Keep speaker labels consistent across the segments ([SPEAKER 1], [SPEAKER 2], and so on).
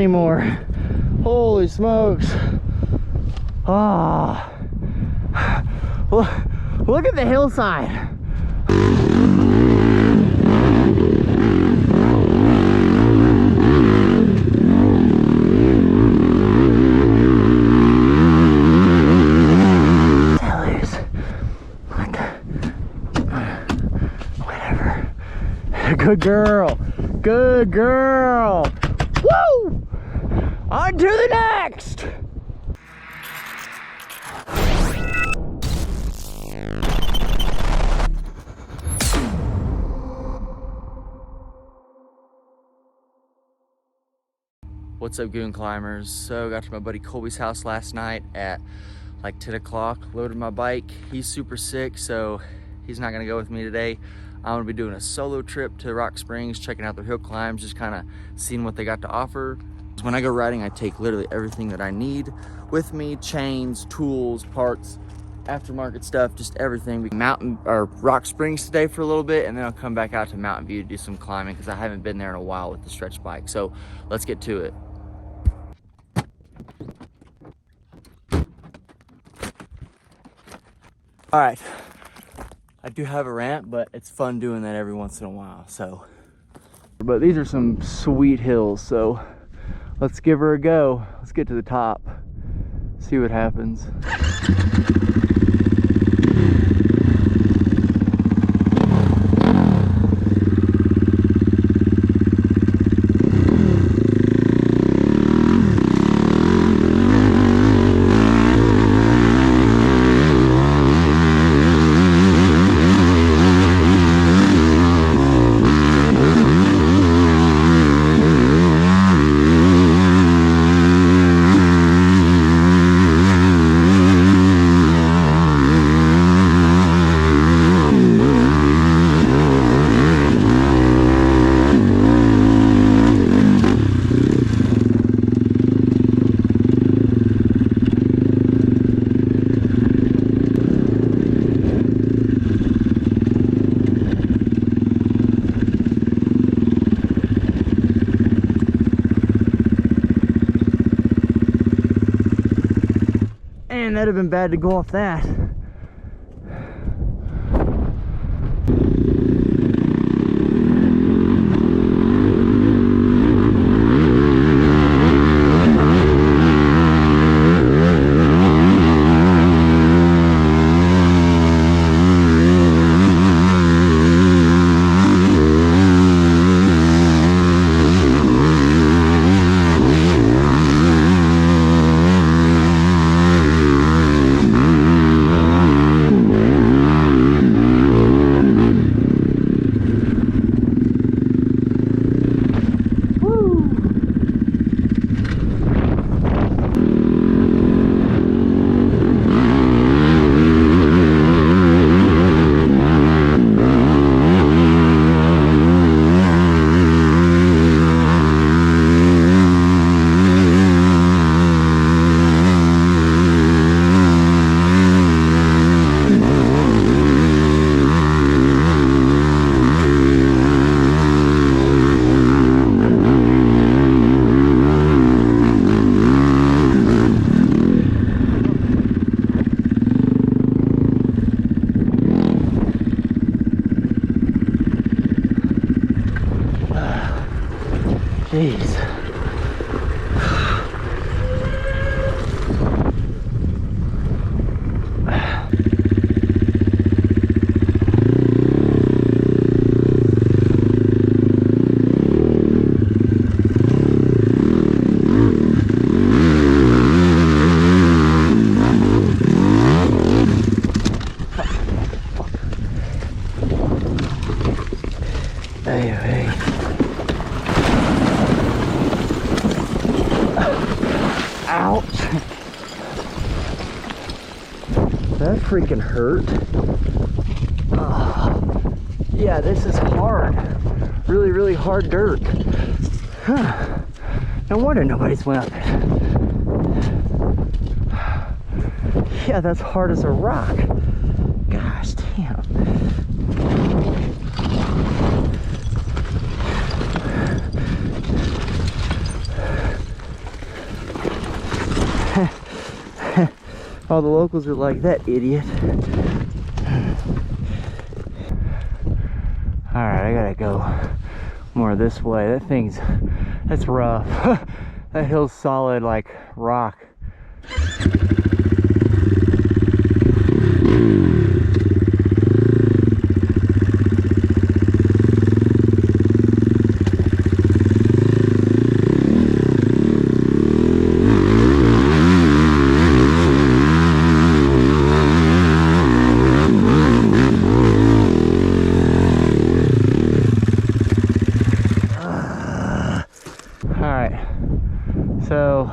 [SPEAKER 1] anymore. Holy smokes. Ah. Look at the hillside. Whatever. Good girl. Good girl. Woo! On to the next. What's up, Goon climbers? So got to my buddy Colby's house last night at like 10 o'clock, loaded my bike. He's super sick, so he's not gonna go with me today. I'm gonna be doing a solo trip to Rock Springs, checking out their hill climbs, just kind of seeing what they got to offer. When I go riding, I take literally everything that I need with me: chains, tools, parts, aftermarket stuff, just everything. We mountain or Rock Springs today for a little bit, and then I'll come back out to Mountain View to do some climbing because I haven't been there in a while with the stretch bike. So let's get to it. All right, I do have a ramp, but it's fun doing that every once in a while. So, but these are some sweet hills, so let's give her a go. Let's get to the top, see what happens. Man, that'd have been bad to go off that. Jeez. Hey. Ouch. That freaking hurt. Yeah, this is hard. Really, really hard dirt. Huh. No wonder nobody's went up it. Yeah, that's hard as a rock. Gosh damn. All the locals are like, that idiot. Alright, I gotta go more this way. That's rough. That hill's solid like rock. So,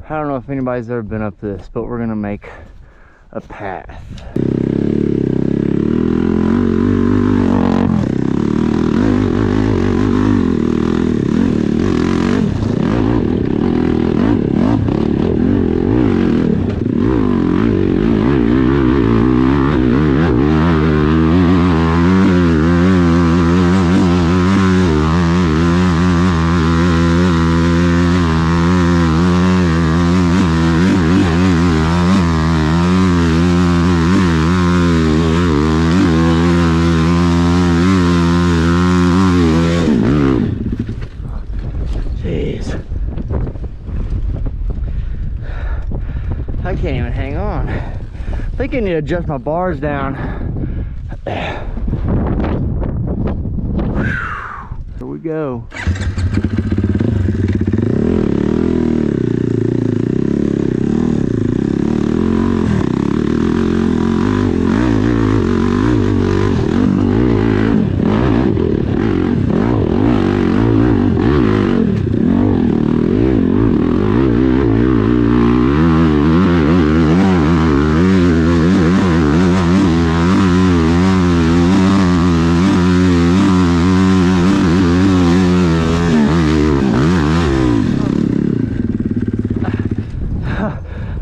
[SPEAKER 1] I don't know if anybody's ever been up this, but we're gonna make a path. I can't even hang on. I think I need to adjust my bars down. Here we go.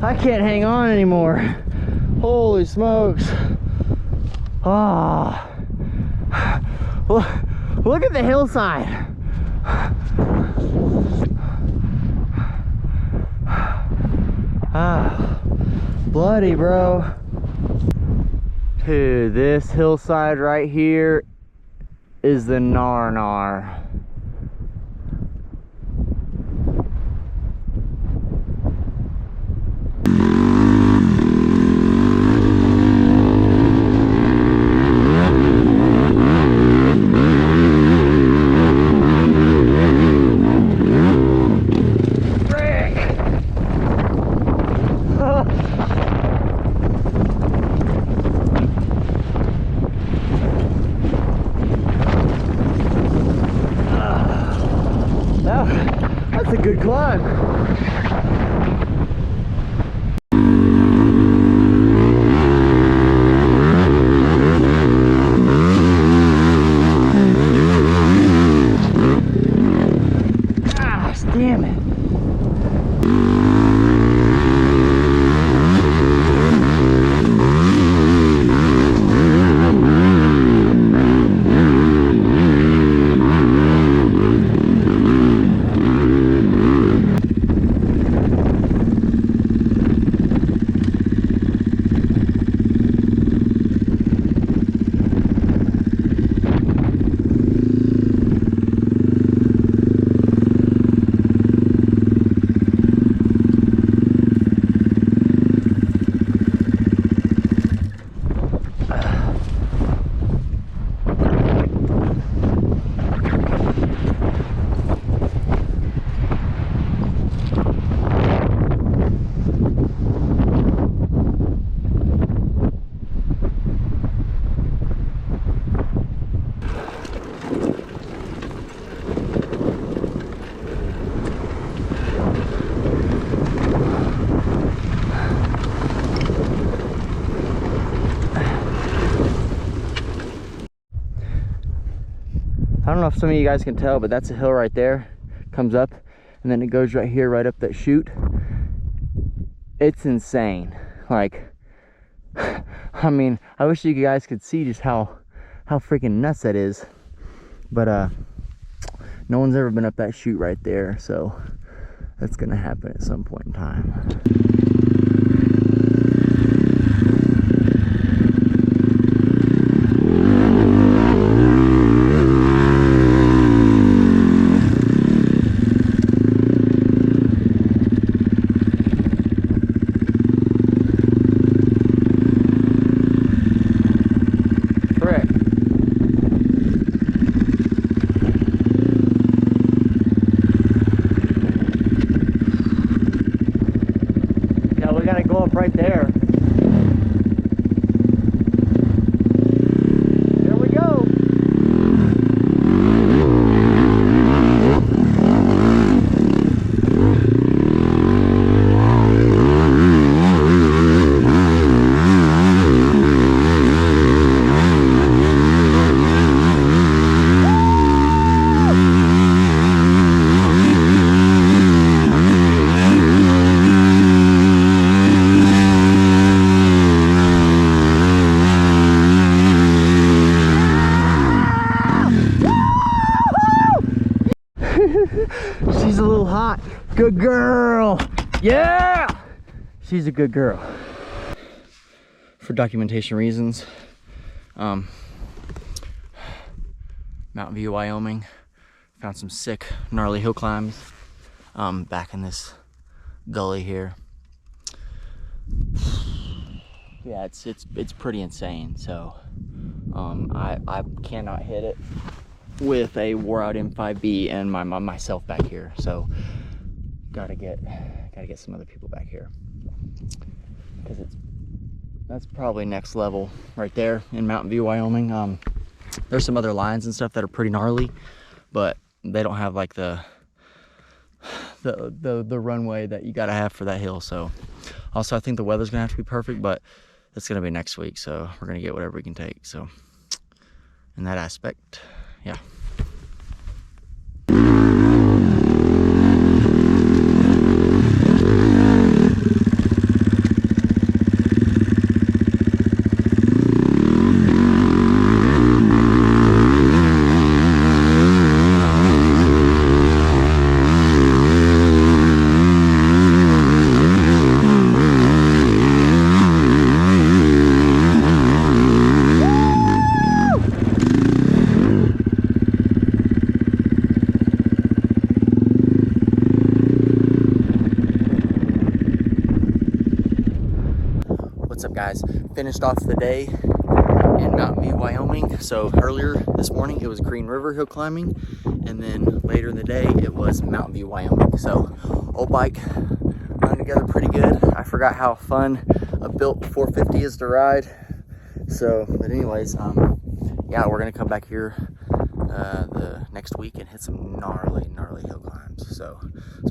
[SPEAKER 1] I can't hang on anymore. Holy smokes. Ah. Look at the hillside. Ah. Bloody, bro. Dude, this hillside right here is the nar. That's a good climb. Gosh, damn it. I don't know if some of you guys can tell, but that's a hill right there. Comes up, and then it goes right here, right up that chute. It's insane. Like, I mean, I wish you guys could see just how freaking nuts that is. But no one's ever been up that chute right there, so that's gonna happen at some point in time. Right there. There we go. She's a little hot. Good girl. Yeah. She's a good girl. For documentation reasons, Mountain View, Wyoming. Found some sick, gnarly hill climbs back in this gully here. Yeah, it's pretty insane. So I cannot hit it with a wore out M5B and myself back here, so gotta get some other people back here, because that's probably next level right there in Mountain View, Wyoming. There's some other lines and stuff that are pretty gnarly, but they don't have like the runway that you gotta have for that hill. So also I think the weather's gonna have to be perfect, but it's gonna be next week, so we're gonna get whatever we can take. So in that aspect, yeah. What's up, guys? Finished off the day in Mountain View, Wyoming. So earlier this morning it was Green River hill climbing, and then later in the day it was Mountain View, Wyoming. So old bike running together pretty good. I forgot how fun a built 450 is to ride. So, but anyways, yeah, we're gonna come back here the next week and hit some gnarly hill climbs. So